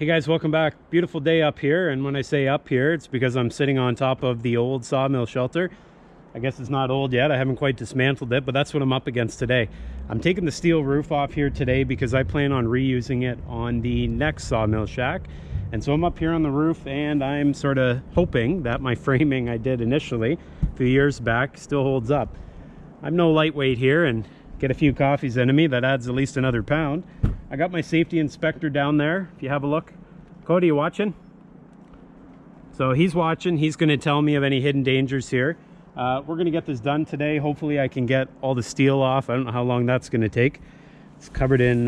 Hey guys, welcome back. Beautiful day up here, and when I say up here, it's because I'm sitting on top of the old Sawmill shelter. I guess it's not old yet, I haven't quite dismantled it, but that's what I'm up against today. I'm taking the steel roof off here today because I plan on reusing it on the next Sawmill shack. And so I'm up here on the roof, and I'm sort of hoping that my framing I did initially a few years back still holds up. I'm no lightweight here, and get a few coffees into me, that adds at least another pound. I got my safety inspector down there. If you have a look, Cody, you watching? So he's watching. He's going to tell me of any hidden dangers here. We're going to get this done today. Hopefully I can get all the steel off. I don't know how long that's going to take. It's covered in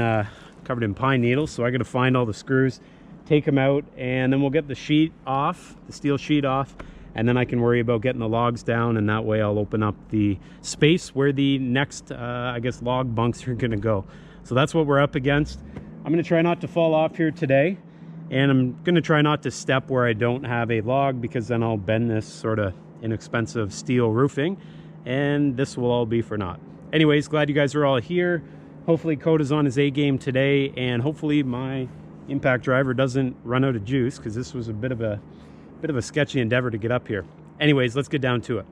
pine needles, so I got to find all the screws, take them out, and then we'll get the sheet off, the steel sheet off, and then I can worry about getting the logs down, and that way I'll open up the space where the next I guess log bunks are going to go. So that's what we're up against. I'm going to try not to fall off here today, and I'm going to try not to step where I don't have a log, because then I'll bend this sort of inexpensive steel roofing, and this will all be for naught. Anyways, glad you guys are all here. Hopefully Coda's on his A game today, and hopefully my impact driver doesn't run out of juice, because this was a bit of a sketchy endeavor to get up here. Anyways, let's get down to it.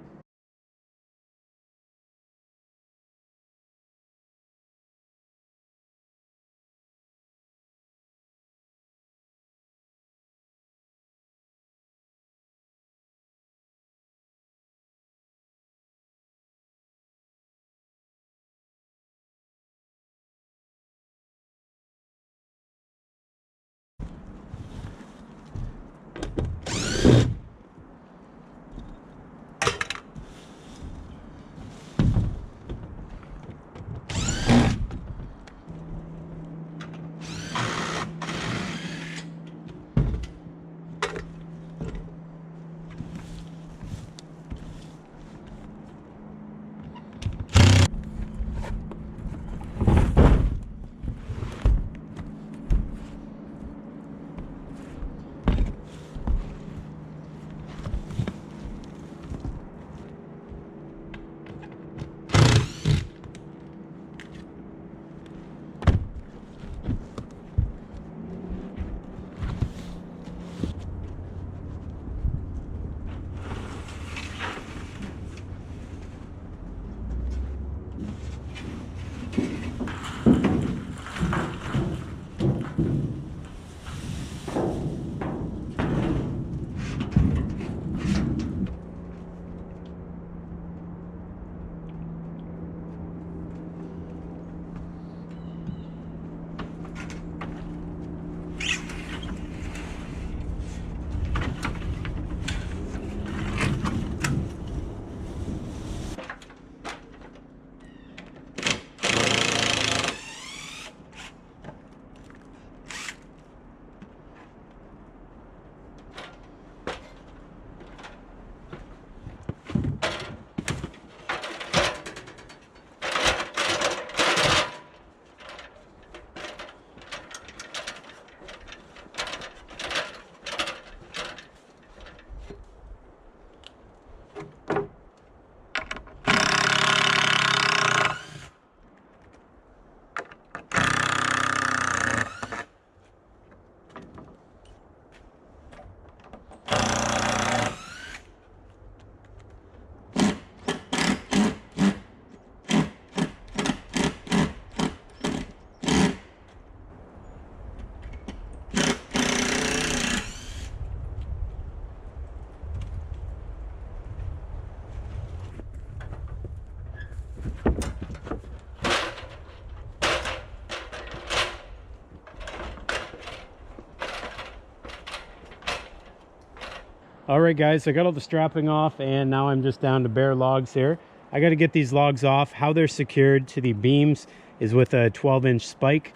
All right guys, I got all the strapping off, and now I'm just down to bare logs here. I got to get these logs off. How they're secured to the beams is with a 12-inch spike.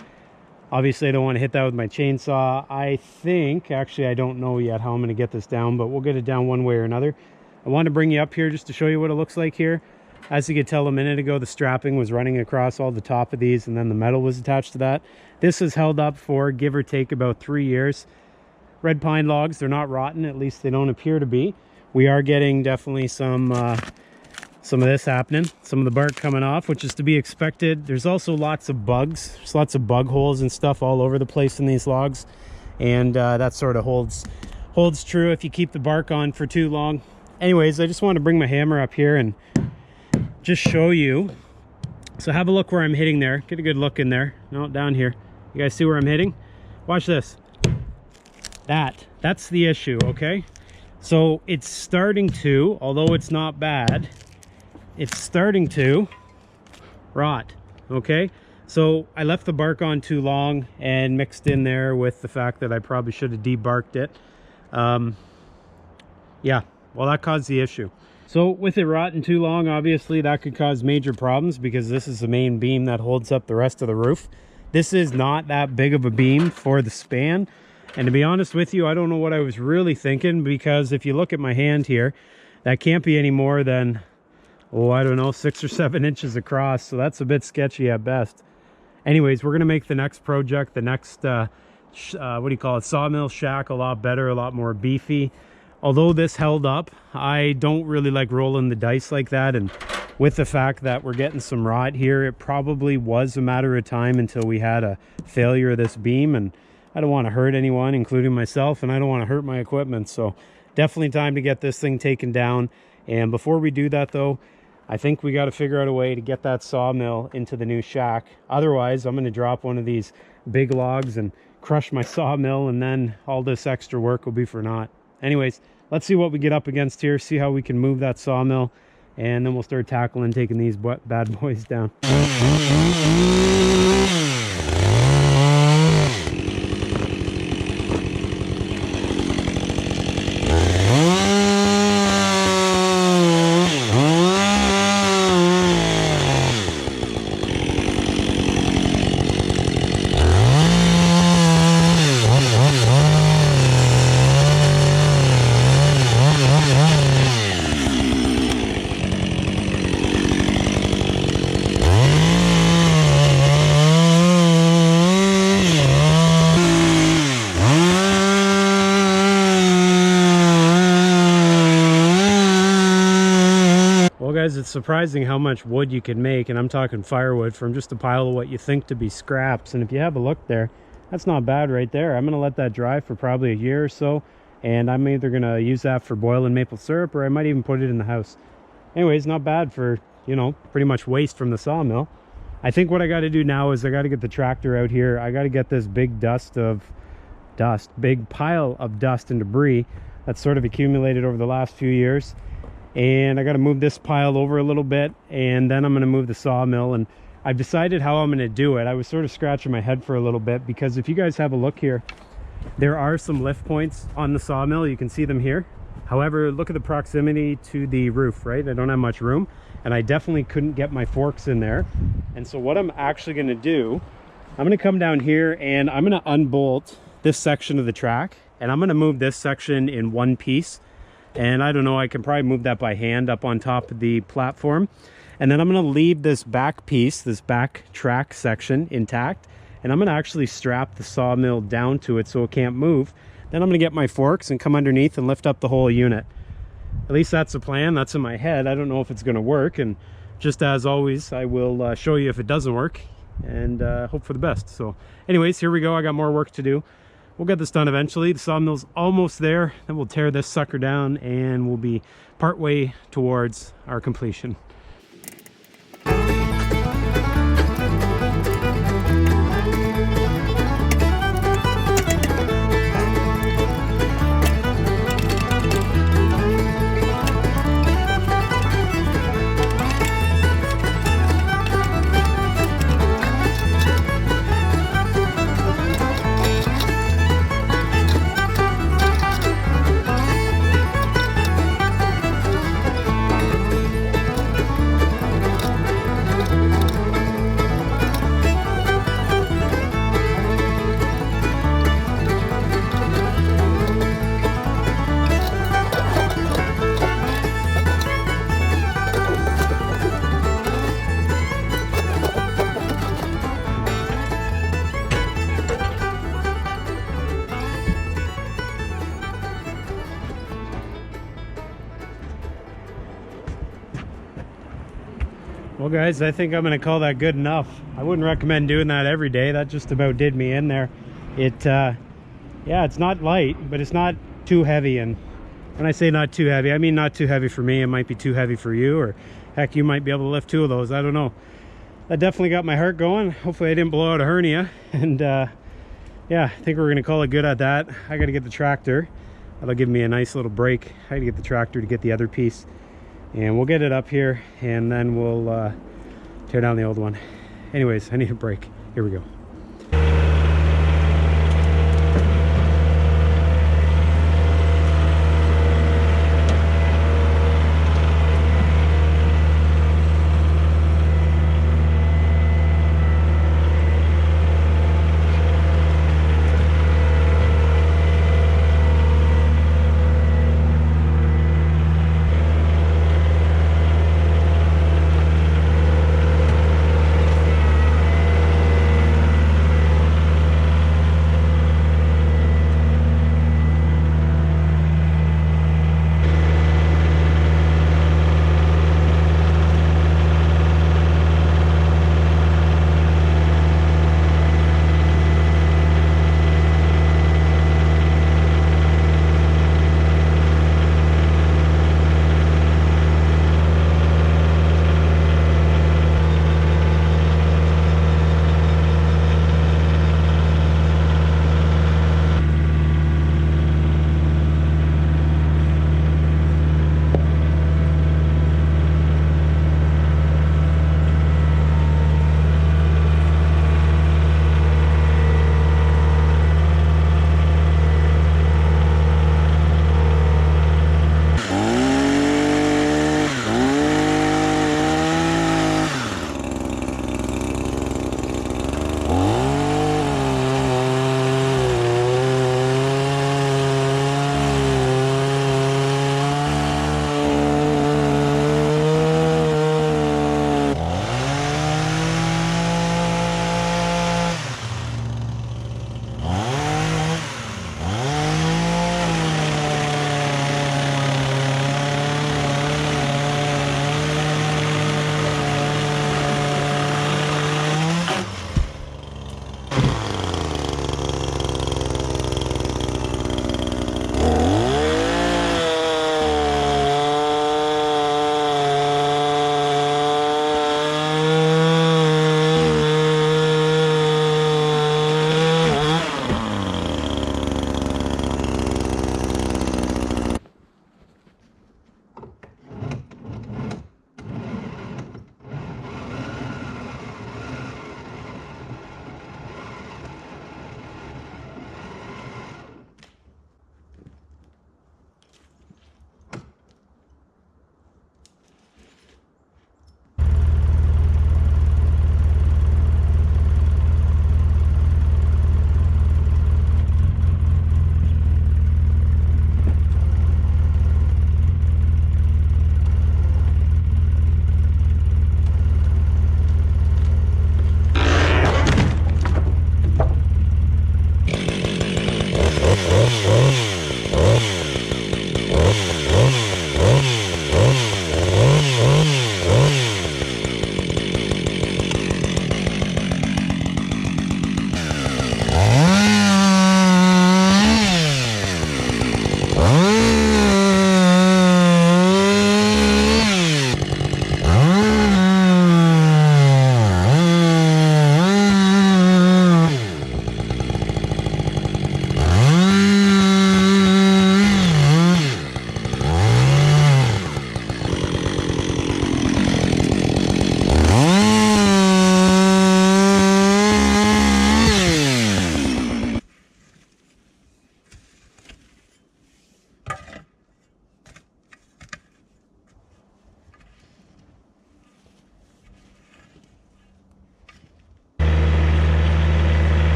Obviously I don't want to hit that with my chainsaw. I think, actually I don't know yet how I'm going to get this down, but we'll get it down one way or another. I want to bring you up here just to show you what it looks like here. As you could tell a minute ago, the strapping was running across all the top of these, and then the metal was attached to that. This has held up for give or take about 3 years. Red pine logs, they're not rotten, at least they don't appear to be. We are getting definitely some of this happening, some of the bark coming off, which is to be expected. There's also lots of bugs. There's lots of bug holes and stuff all over the place in these logs, and that sort of holds true if you keep the bark on for too long. Anyways, I just want to bring my hammer up here and just show you. So have a look where I'm hitting there. Get a good look in there. No, down here. You guys see where I'm hitting? Watch this. That's the issue, okay? So it's starting to, although it's not bad, it's starting to rot, okay? So I left the bark on too long and mixed in there with the fact that I probably should have debarked it. Yeah, well, that caused the issue. So with it rotting too long, obviously that could cause major problems because this is the main beam that holds up the rest of the roof. This is not that big of a beam for the span. And to be honest with you, I don't know what I was really thinking, because if you look at my hand here, that can't be any more than, oh, I don't know, 6 or 7 inches across. So that's a bit sketchy at best. Anyways, we're going to make the next project, the next, what do you call it, sawmill shack, a lot better, a lot more beefy. Although this held up, I don't really like rolling the dice like that. And with the fact that we're getting some rot here, it probably was a matter of time until we had a failure of this beam. And I don't want to hurt anyone, including myself, and I don't want to hurt my equipment. So definitely time to get this thing taken down. And before we do that though, I think we got to figure out a way to get that sawmill into the new shack. Otherwise, I'm going to drop one of these big logs and crush my sawmill, and then all this extra work will be for naught. Anyways, let's see what we get up against here, see how we can move that sawmill, and then we'll start tackling taking these bad boys down. Guys, it's surprising how much wood you can make, and I'm talking firewood, from just a pile of what you think to be scraps. And if you have a look there, that's not bad right there. I'm going to let that dry for probably a year or so, and I'm either going to use that for boiling maple syrup, or I might even put it in the house. Anyways, not bad for, you know, pretty much waste from the sawmill. I think what I got to do now is I got to get the tractor out here. I got to get this big big pile of dust and debris that's sort of accumulated over the last few years. And I got to move this pile over a little bit, and then I'm going to move the sawmill. And I've decided how I'm going to do it. I was sort of scratching my head for a little bit, because if you guys have a look here, there are some lift points on the sawmill. You can see them here. However, look at the proximity to the roof, right? I don't have much room, and I definitely couldn't get my forks in there. And so what I'm actually going to do, I'm going to come down here and I'm going to unbolt this section of the track, and I'm going to move this section in one piece. And I don't know, I can probably move that by hand up on top of the platform. And then I'm going to leave this back piece, this back track section, intact. And I'm going to actually strap the sawmill down to it so it can't move. Then I'm going to get my forks and come underneath and lift up the whole unit. At least that's the plan. That's in my head. I don't know if it's going to work. And just as always, I will show you if it doesn't work, and hope for the best. So anyways, here we go. I got more work to do. We'll get this done eventually. The sawmill's almost there. Then we'll tear this sucker down, and we'll be partway towards our completion. Well guys, I think I'm going to call that good enough. I wouldn't recommend doing that every day. That just about did me in there. It Yeah, it's not light, but it's not too heavy. And when I say not too heavy, I mean not too heavy for me. It might be too heavy for you, or heck, you might be able to lift 2 of those. I don't know. That definitely got my heart going. Hopefully I didn't blow out a hernia. And yeah, I think we're gonna call it good at that. I gotta get the tractor. That'll give me a nice little break. I gotta get the tractor to get the other piece, and we'll get it up here, and then we'll tear down the old one. Anyways, I need a break. Here we go.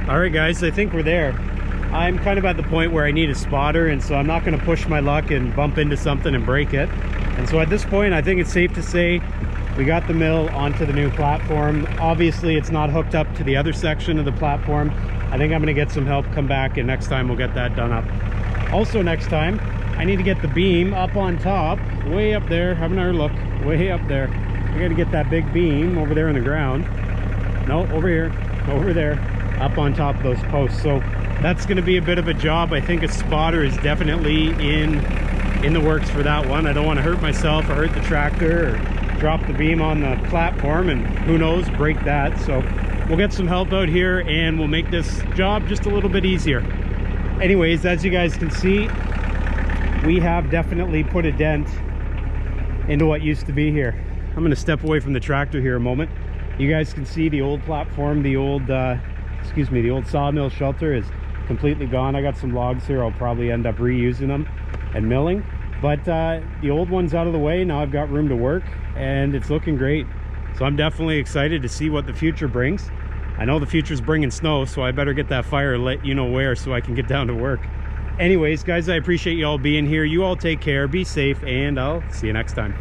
All right, guys, I think we're there. I'm kind of at the point where I need a spotter, and so I'm not going to push my luck and bump into something and break it. And so at this point, I think it's safe to say we got the mill onto the new platform. Obviously, it's not hooked up to the other section of the platform. I think I'm going to get some help, come back, and next time we'll get that done up. Also next time, I need to get the beam up on top, way up there. Have another look, way up there. I got to get that big beam over there in the ground. No, over here, over there, up on top of those posts. So that's going to be a bit of a job. I think a spotter is definitely in the works for that one. I don't want to hurt myself or hurt the tractor or drop the beam on the platform and who knows, break that. So we'll get some help out here and we'll make this job just a little bit easier. Anyways, as you guys can see, we have definitely put a dent into what used to be here. I'm going to step away from the tractor here a moment. You guys can see the old platform, the old the old sawmill shelter is completely gone. I got some logs here. I'll probably end up reusing them and milling, but the old one's out of the way. Now I've got room to work and it's looking great. So I'm definitely excited to see what the future brings. I know the future's bringing snow, so I better get that fire lit, you know where, so I can get down to work. Anyways, guys, I appreciate you all being here. You all take care, be safe, and I'll see you next time.